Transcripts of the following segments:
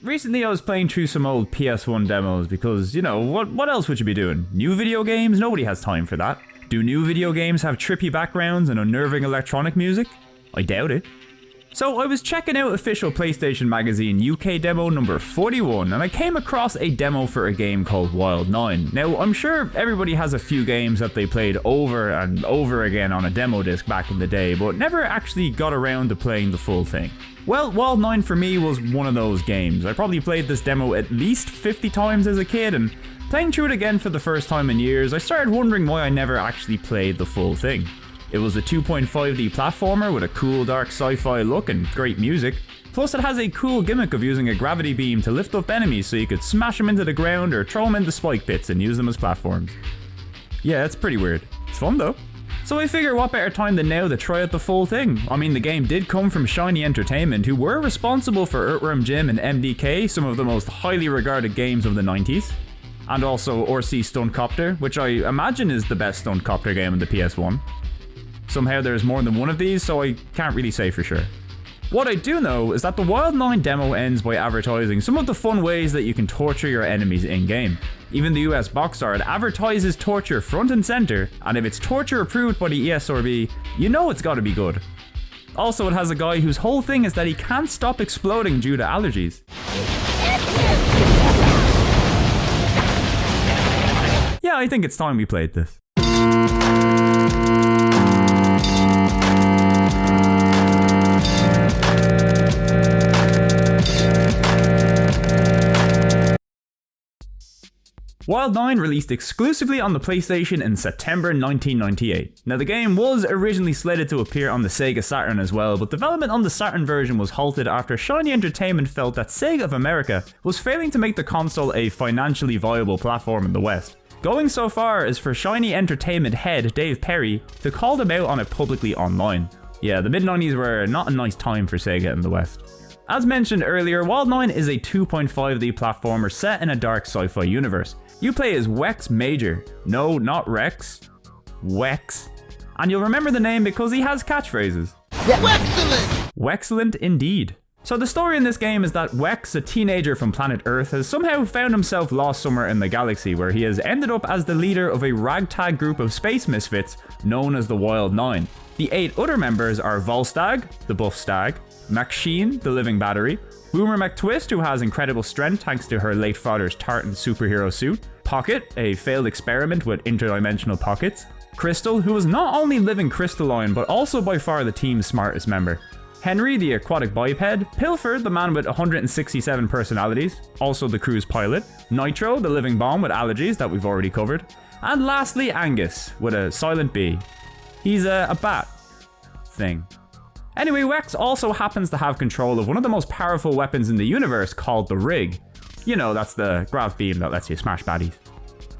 recently I was playing through some old PS1 demos because, you know, what else would you be doing? New video games? Nobody has time for that. Do new video games have trippy backgrounds and unnerving electronic music? I doubt it. So I was checking out official PlayStation Magazine UK demo number 41 and I came across a demo for a game called Wild 9. Now I'm sure everybody has a few games that they played over and over again on a demo disc back in the day, but never actually got around to playing the full thing. Well, Wild 9 for me was one of those games. I probably played this demo at least 50 times as a kid, and playing through it again for the first time in years, I started wondering why I never actually played the full thing. It was a 2.5D platformer with a cool dark sci-fi look and great music. Plus it has a cool gimmick of using a gravity beam to lift up enemies so you could smash them into the ground or throw them into spike pits and use them as platforms. Yeah, it's pretty weird. It's fun though. So I figure what better time than now to try out the full thing. I mean, the game did come from Shiny Entertainment, who were responsible for Earthworm Jim and MDK, some of the most highly regarded games of the 90s. And also RC Stunt Copter, which I imagine is the best Stunt Copter game in the PS1. Somehow there's more than one of these, so I can't really say for sure. What I do know is that the Wild 9 demo ends by advertising some of the fun ways that you can torture your enemies in-game. Even the US box art advertises torture front and center, and if it's torture approved by the ESRB, you know it's gotta be good. Also, it has a guy whose whole thing is that he can't stop exploding due to allergies. Yeah, I think it's time we played this. Wild 9 released exclusively on the PlayStation in September 1998. Now the game was originally slated to appear on the Sega Saturn as well, but development on the Saturn version was halted after Shiny Entertainment felt that Sega of America was failing to make the console a financially viable platform in the West. Going so far as for Shiny Entertainment head Dave Perry to call them out on it publicly online. Yeah, the mid-90s were not a nice time for Sega in the West. As mentioned earlier, Wild 9 is a 2.5D platformer set in a dark sci-fi universe. You play as Wex Major. No, not Rex. Wex. And you'll remember the name because he has catchphrases. Wexcellent! Wexcellent indeed. So the story in this game is that Wex, a teenager from planet Earth, has somehow found himself lost somewhere in the galaxy where he has ended up as the leader of a ragtag group of space misfits known as the Wild 9. The 8 other members are Volstagg, the buff stag, McSheen, the living battery, Boomer McTwist, who has incredible strength thanks to her late father's tartan superhero suit, Pocket, a failed experiment with interdimensional pockets, Crystal, who is not only living crystalline but also by far the team's smartest member, Henry, the aquatic biped, Pilfer, the man with 167 personalities, also the crew's pilot, Nitro, the living bomb with allergies that we've already covered, and lastly Angus, with a silent B. He's a bat thing. Anyway, Wex also happens to have control of one of the most powerful weapons in the universe called the Rig. You know, that's the grav beam that lets you smash baddies.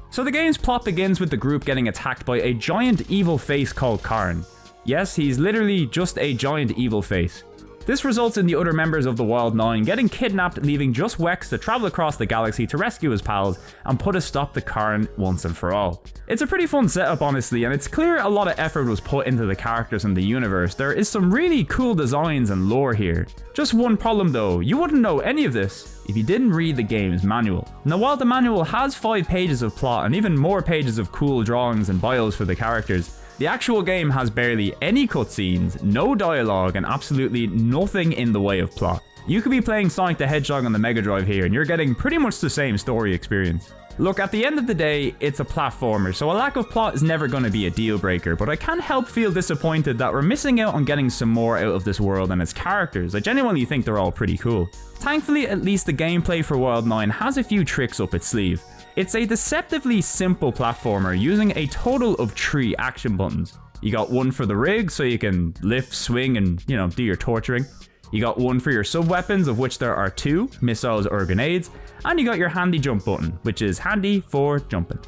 So the game's plot begins with the group getting attacked by a giant evil face called Karns. Yes, he's literally just a giant evil face. This results in the other members of the Wild 9 getting kidnapped, leaving just Wex to travel across the galaxy to rescue his pals and put a stop to Karn once and for all. It's a pretty fun setup honestly, and it's clear a lot of effort was put into the characters and the universe. There is some really cool designs and lore here. Just one problem though, you wouldn't know any of this if you didn't read the game's manual. Now while the manual has 5 pages of plot and even more pages of cool drawings and bios for the characters, the actual game has barely any cutscenes, no dialogue, and absolutely nothing in the way of plot. You could be playing Sonic the Hedgehog on the Mega Drive here and you're getting pretty much the same story experience. Look, at the end of the day, it's a platformer, so a lack of plot is never going to be a deal breaker, but I can't help feel disappointed that we're missing out on getting some more out of this world and its characters. I genuinely think they're all pretty cool. Thankfully, at least the gameplay for Wild 9 has a few tricks up its sleeve. It's a deceptively simple platformer using a total of 3 action buttons. You got one for the rig so you can lift, swing, and, you know, do your torturing. You got one for your sub-weapons, of which there are 2, missiles or grenades, and you got your handy jump button, which is handy for jumping.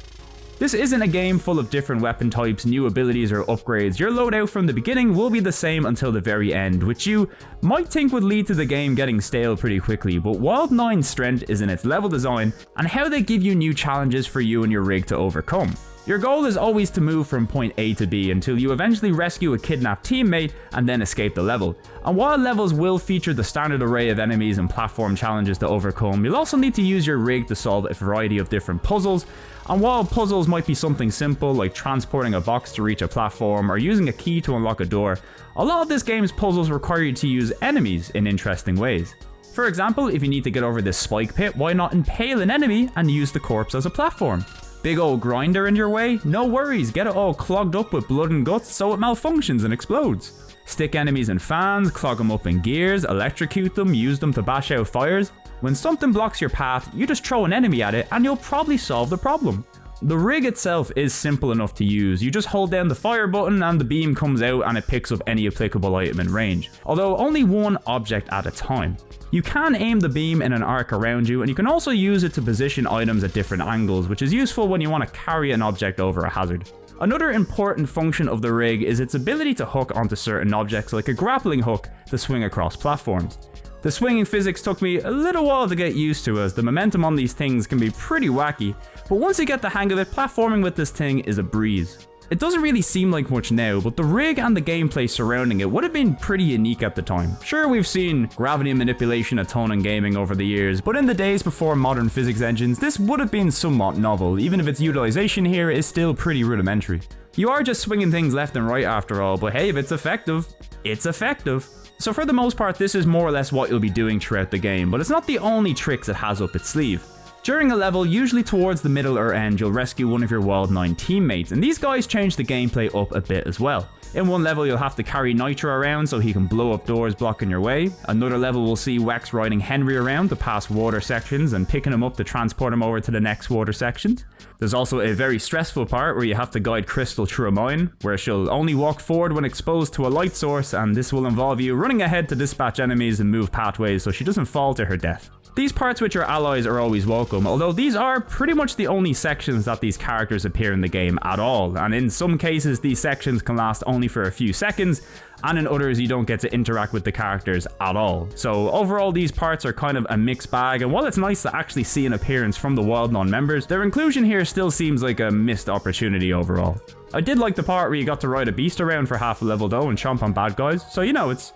This isn't a game full of different weapon types, new abilities or upgrades. Your loadout from the beginning will be the same until the very end, which you might think would lead to the game getting stale pretty quickly, but Wild 9's strength is in its level design and how they give you new challenges for you and your rig to overcome. Your goal is always to move from point A to B until you eventually rescue a kidnapped teammate and then escape the level. And while levels will feature the standard array of enemies and platform challenges to overcome, you'll also need to use your rig to solve a variety of different puzzles. And while puzzles might be something simple like transporting a box to reach a platform or using a key to unlock a door, a lot of this game's puzzles require you to use enemies in interesting ways. For example, if you need to get over this spike pit, why not impale an enemy and use the corpse as a platform? Big old grinder in your way? No worries, get it all clogged up with blood and guts so it malfunctions and explodes. Stick enemies in fans, clog them up in gears, electrocute them, use them to bash out fires. When something blocks your path, you just throw an enemy at it and you'll probably solve the problem. The rig itself is simple enough to use. You just hold down the fire button and the beam comes out and it picks up any applicable item in range, although only one object at a time. You can aim the beam in an arc around you, and you can also use it to position items at different angles, which is useful when you want to carry an object over a hazard. Another important function of the rig is its ability to hook onto certain objects like a grappling hook to swing across platforms. The swinging physics took me a little while to get used to, as the momentum on these things can be pretty wacky, but once you get the hang of it, platforming with this thing is a breeze. It doesn't really seem like much now, but the rig and the gameplay surrounding it would have been pretty unique at the time. Sure, we've seen gravity manipulation a ton in gaming over the years, but in the days before modern physics engines, this would have been somewhat novel, even if its utilization here is still pretty rudimentary. You are just swinging things left and right after all, but hey, if it's effective, it's effective. So for the most part, this is more or less what you'll be doing throughout the game, but it's not the only tricks it has up its sleeve. During a level, usually towards the middle or end, you'll rescue one of your Wild 9 teammates, and these guys change the gameplay up a bit as well. In one level, you'll have to carry Nitro around so he can blow up doors blocking your way. Another level will see Wex riding Henry around to pass water sections and picking him up to transport him over to the next water sections. There's also a very stressful part where you have to guide Crystal through a mine, where she'll only walk forward when exposed to a light source, and this will involve you running ahead to dispatch enemies and move pathways so she doesn't fall to her death. These parts with your allies are always welcome, although these are pretty much the only sections that these characters appear in the game at all, and in some cases these sections can last only for a few seconds, and in others you don't get to interact with the characters at all. So overall these parts are kind of a mixed bag, and while it's nice to actually see an appearance from the Wild non-members, their inclusion here still seems like a missed opportunity overall. I did like the part where you got to ride a beast around for half a level though and chomp on bad guys, so you know, it's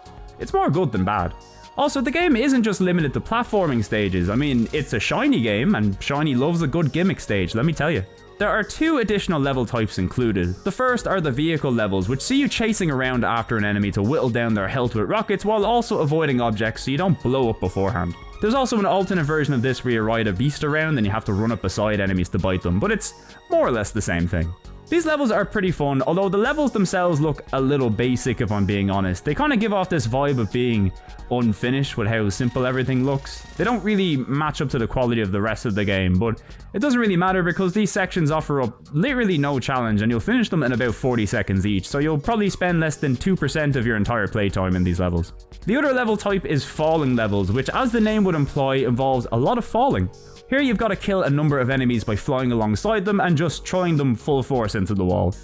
more good than bad. Also, the game isn't just limited to platforming stages. I mean, it's a Shiny game, and Shiny loves a good gimmick stage, let me tell you. There are 2 additional level types included. The first are the vehicle levels, which see you chasing around after an enemy to whittle down their health with rockets while also avoiding objects so you don't blow up beforehand. There's also an alternate version of this where you ride a beast around and you have to run up beside enemies to bite them, but it's more or less the same thing. These levels are pretty fun, although the levels themselves look a little basic if I'm being honest. They kind of give off this vibe of being unfinished with how simple everything looks. They don't really match up to the quality of the rest of the game, but it doesn't really matter because these sections offer up literally no challenge and you'll finish them in about 40 seconds each, so you'll probably spend less than 2% of your entire playtime in these levels. The other level type is falling levels, which as the name would imply involves a lot of falling. Here you've got to kill a number of enemies by flying alongside them and just throwing them full force into the wall.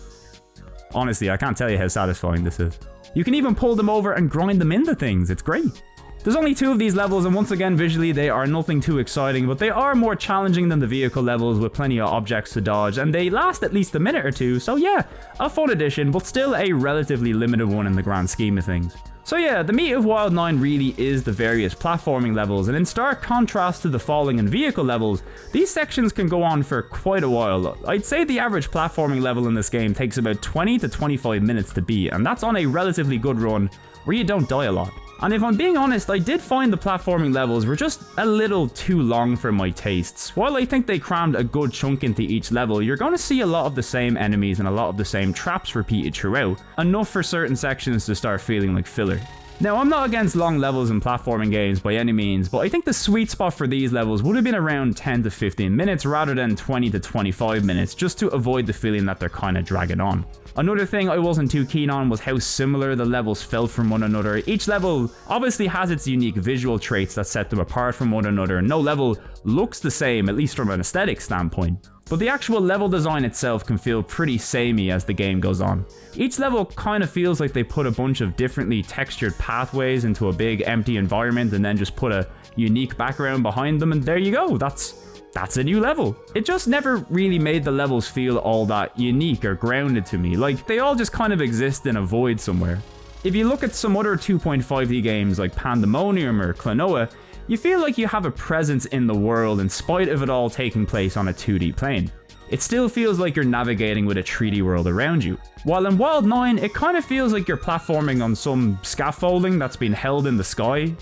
Honestly, I can't tell you how satisfying this is. You can even pull them over and grind them into things, it's great. There's only 2 of these levels, and once again visually they are nothing too exciting, but they are more challenging than the vehicle levels with plenty of objects to dodge, and they last at least a minute or 2, so yeah, a fun addition, but still a relatively limited one in the grand scheme of things. So yeah, the meat of Wild 9 really is the various platforming levels, and in stark contrast to the falling and vehicle levels, these sections can go on for quite a while. I'd say the average platforming level in this game takes about 20 to 25 minutes to beat, and that's on a relatively good run where you don't die a lot. And if I'm being honest, I did find the platforming levels were just a little too long for my tastes. While I think they crammed a good chunk into each level, you're going to see a lot of the same enemies and a lot of the same traps repeated throughout, enough for certain sections to start feeling like filler. Now, I'm not against long levels in platforming games by any means, but I think the sweet spot for these levels would have been around 10 to 15 minutes rather than 20 to 25 minutes, just to avoid the feeling that they're kind of dragging on. Another thing I wasn't too keen on was how similar the levels felt from one another. Each level obviously has its unique visual traits that set them apart from one another. No level looks the same, at least from an aesthetic standpoint. But the actual level design itself can feel pretty samey as the game goes on. Each level kind of feels like they put a bunch of differently textured pathways into a big empty environment and then just put a unique background behind them, and there you go, that's that's a new level. It just never really made the levels feel all that unique or grounded to me, like they all just kind of exist in a void somewhere. If you look at some other 2.5D games like Pandemonium or Klonoa, you feel like you have a presence in the world in spite of it all taking place on a 2D plane. It still feels like you're navigating with a 3D world around you. While in Wild 9, it kind of feels like you're platforming on some scaffolding that's been held in the sky.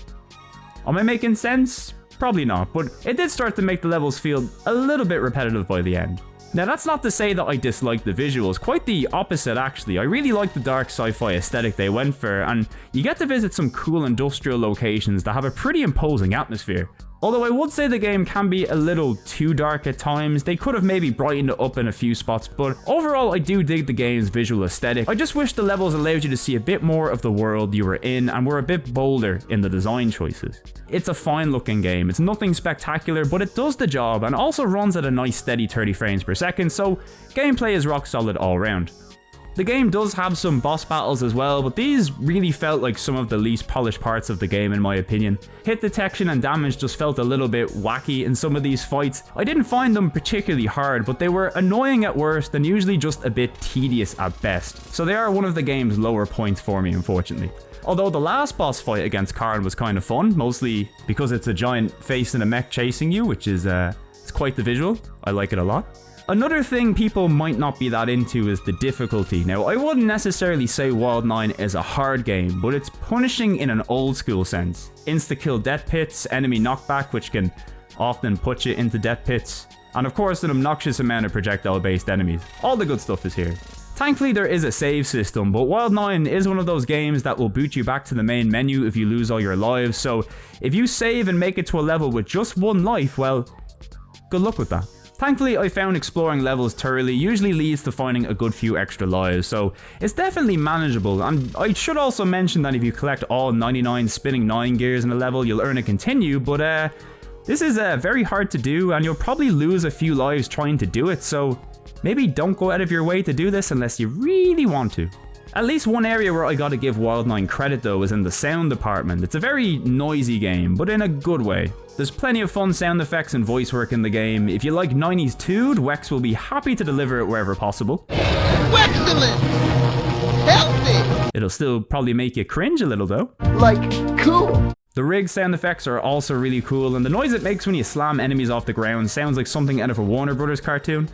Am I making sense? Probably not, but it did start to make the levels feel a little bit repetitive by the end. Now that's not to say that I dislike the visuals, quite the opposite actually. I really like the dark sci-fi aesthetic they went for, and you get to visit some cool industrial locations that have a pretty imposing atmosphere. Although I would say the game can be a little too dark at times, they could have maybe brightened it up in a few spots, but overall I do dig the game's visual aesthetic. I just wish the levels allowed you to see a bit more of the world you were in and were a bit bolder in the design choices. It's a fine looking game, it's nothing spectacular, but it does the job and also runs at a nice steady 30 frames per second, so gameplay is rock solid all round. The game does have some boss battles as well, but these really felt like some of the least polished parts of the game in my opinion. Hit detection and damage just felt a little bit wacky in some of these fights. I didn't find them particularly hard, but they were annoying at worst and usually just a bit tedious at best. So they are one of the game's lower points for me, unfortunately. Although the last boss fight against Karns was kind of fun, mostly because it's a giant face in a mech chasing you, which is it's quite the visual. I like it a lot. Another thing people might not be that into is the difficulty. Now, I wouldn't necessarily say Wild 9 is a hard game, but it's punishing in an old school sense. Insta-kill death pits, enemy knockback, which can often put you into death pits, and of course an obnoxious amount of projectile-based enemies. All the good stuff is here. Thankfully there is a save system, but Wild 9 is one of those games that will boot you back to the main menu if you lose all your lives, so if you save and make it to a level with just one life, well, good luck with that. Thankfully, I found exploring levels thoroughly usually leads to finding a good few extra lives, so it's definitely manageable, and I should also mention that if you collect all 99 spinning 9 gears in a level, you'll earn a continue, but this is very hard to do, and you'll probably lose a few lives trying to do it, so maybe don't go out of your way to do this unless you really want to. At least one area where I gotta give Wild 9 credit though is in the sound department. It's a very noisy game, but in a good way. There's plenty of fun sound effects and voice work in the game. If you like 90s tood, Wex will be happy to deliver it wherever possible. Excellent! Healthy! It'll still probably make you cringe a little though. Like, cool! The rig sound effects are also really cool, and the noise it makes when you slam enemies off the ground sounds like something out of a Warner Brothers cartoon.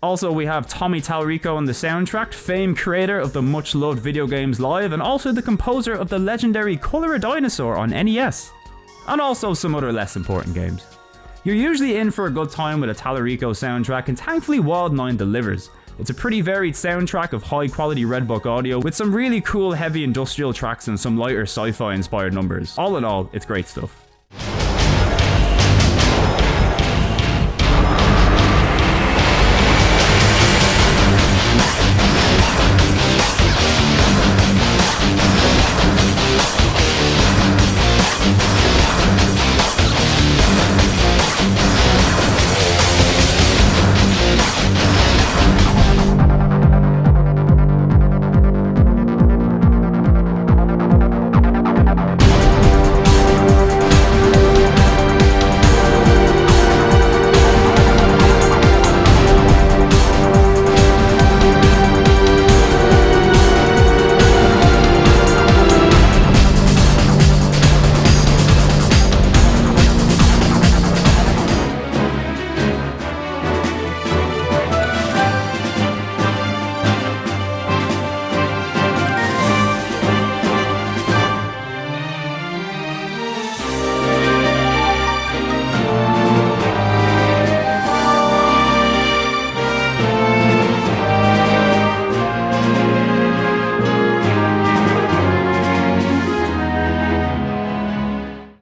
Also, we have Tommy Tallarico on the soundtrack, famed creator of the much-loved video games Live, and also the composer of the legendary Color a Dinosaur on NES. And also some other less important games. You're usually in for a good time with a Tallarico soundtrack, and thankfully Wild 9 delivers. It's a pretty varied soundtrack of high-quality Redbook audio, with some really cool heavy industrial tracks and some lighter sci-fi inspired numbers. All in all, it's great stuff.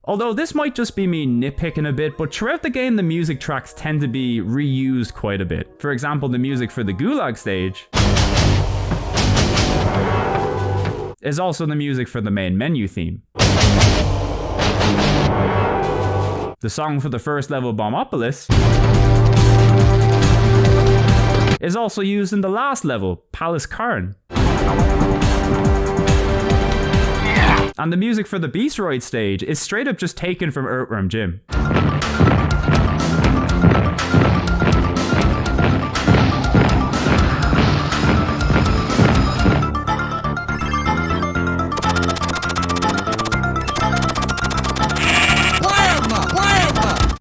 Although this might just be me nitpicking a bit, but throughout the game the music tracks tend to be reused quite a bit. For example, the music for the Gulag stage is also the music for the main menu theme. The song for the first level Bombopolis is also used in the last level, Palace Karn. And the music for the Beast Ride stage is straight up just taken from Earthworm Jim.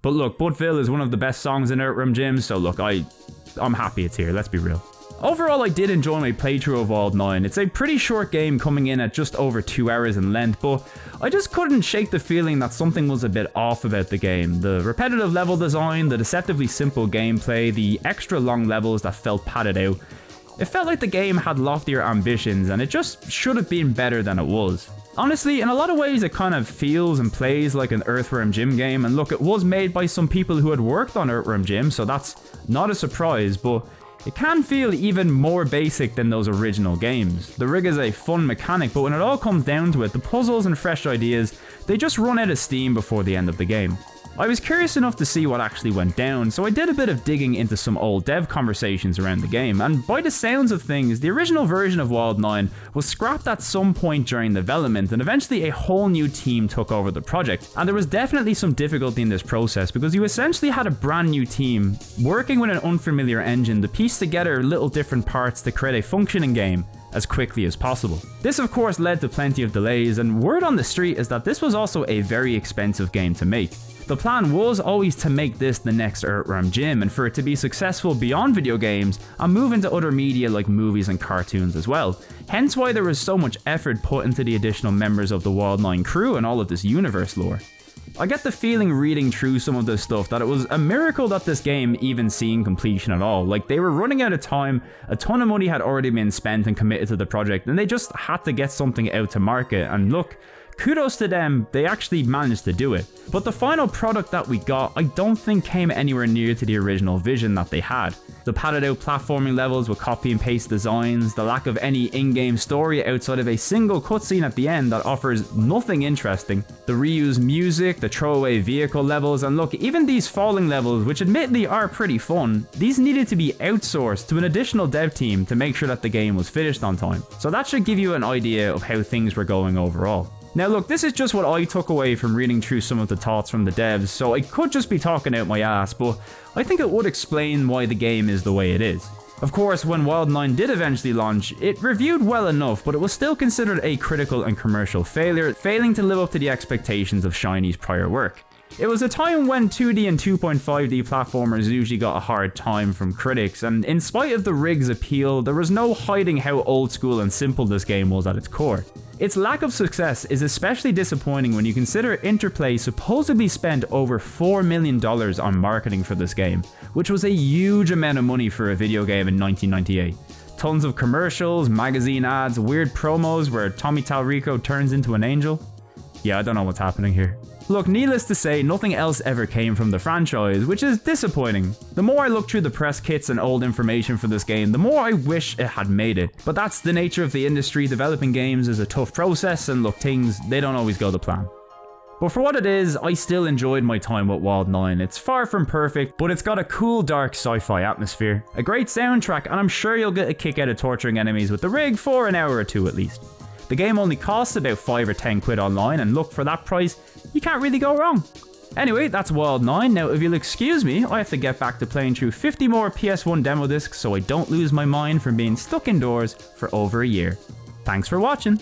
But look, Buttville is one of the best songs in Earthworm Jim, so look, I'm happy it's here, let's be real. Overall, I did enjoy my playthrough of Wild 9. It's a pretty short game coming in at just over 2 hours in length, but I just couldn't shake the feeling that something was a bit off about the game. The repetitive level design, the deceptively simple gameplay, the extra long levels that felt padded out. It felt like the game had loftier ambitions and it just should have been better than it was. Honestly, in a lot of ways it kind of feels and plays like an Earthworm Jim game, and look, it was made by some people who had worked on Earthworm Jim, so that's not a surprise, but it can feel even more basic than those original games. The rig is a fun mechanic, but when it all comes down to it, the puzzles and fresh ideas, they just run out of steam before the end of the game. I was curious enough to see what actually went down, so I did a bit of digging into some old dev conversations around the game, and by the sounds of things, the original version of Wild 9 was scrapped at some point during development, and eventually a whole new team took over the project. And there was definitely some difficulty in this process, because you essentially had a brand new team working with an unfamiliar engine to piece together little different parts to create a functioning game as quickly as possible. This of course led to plenty of delays, and word on the street is that this was also a very expensive game to make. The plan was always to make this the next Earthworm Jim, and for it to be successful beyond video games and move into other media like movies and cartoons as well. Hence why there was so much effort put into the additional members of the Wild 9 crew and all of this universe lore. I get the feeling reading through some of this stuff that it was a miracle that this game even seen completion at all. Like, they were running out of time, a ton of money had already been spent and committed to the project, and they just had to get something out to market, and look, kudos to them, they actually managed to do it. But the final product that we got, I don't think came anywhere near to the original vision that they had. The padded out platforming levels with copy and paste designs, the lack of any in-game story outside of a single cutscene at the end that offers nothing interesting, the reused music, the throwaway vehicle levels, and look, even these falling levels, which admittedly are pretty fun, these needed to be outsourced to an additional dev team to make sure that the game was finished on time. So that should give you an idea of how things were going overall. Now look, this is just what I took away from reading through some of the thoughts from the devs, so I could just be talking out my ass, but I think it would explain why the game is the way it is. Of course, when Wild 9 did eventually launch, it reviewed well enough, but it was still considered a critical and commercial failure, failing to live up to the expectations of Shiny's prior work. It was a time when 2D and 2.5D platformers usually got a hard time from critics, and in spite of the rig's appeal, there was no hiding how old school and simple this game was at its core. Its lack of success is especially disappointing when you consider Interplay supposedly spent over $4 million on marketing for this game, which was a huge amount of money for a video game in 1998. Tons of commercials, magazine ads, weird promos where Tommy Talrico turns into an angel. Yeah, I don't know what's happening here. Look, needless to say, nothing else ever came from the franchise, which is disappointing. The more I look through the press kits and old information for this game, the more I wish it had made it. But that's the nature of the industry. Developing games is a tough process, and look, things, they don't always go to plan. But for what it is, I still enjoyed my time with Wild 9. It's far from perfect, but it's got a cool dark sci-fi atmosphere, a great soundtrack, and I'm sure you'll get a kick out of torturing enemies with the rig for an hour or two at least. The game only costs about 5 or 10 quid online, and look, for that price, you can't really go wrong. Anyway, that's Wild 9. Now, if you'll excuse me, I have to get back to playing through 50 more PS1 demo discs so I don't lose my mind from being stuck indoors for over a year. Thanks for watching.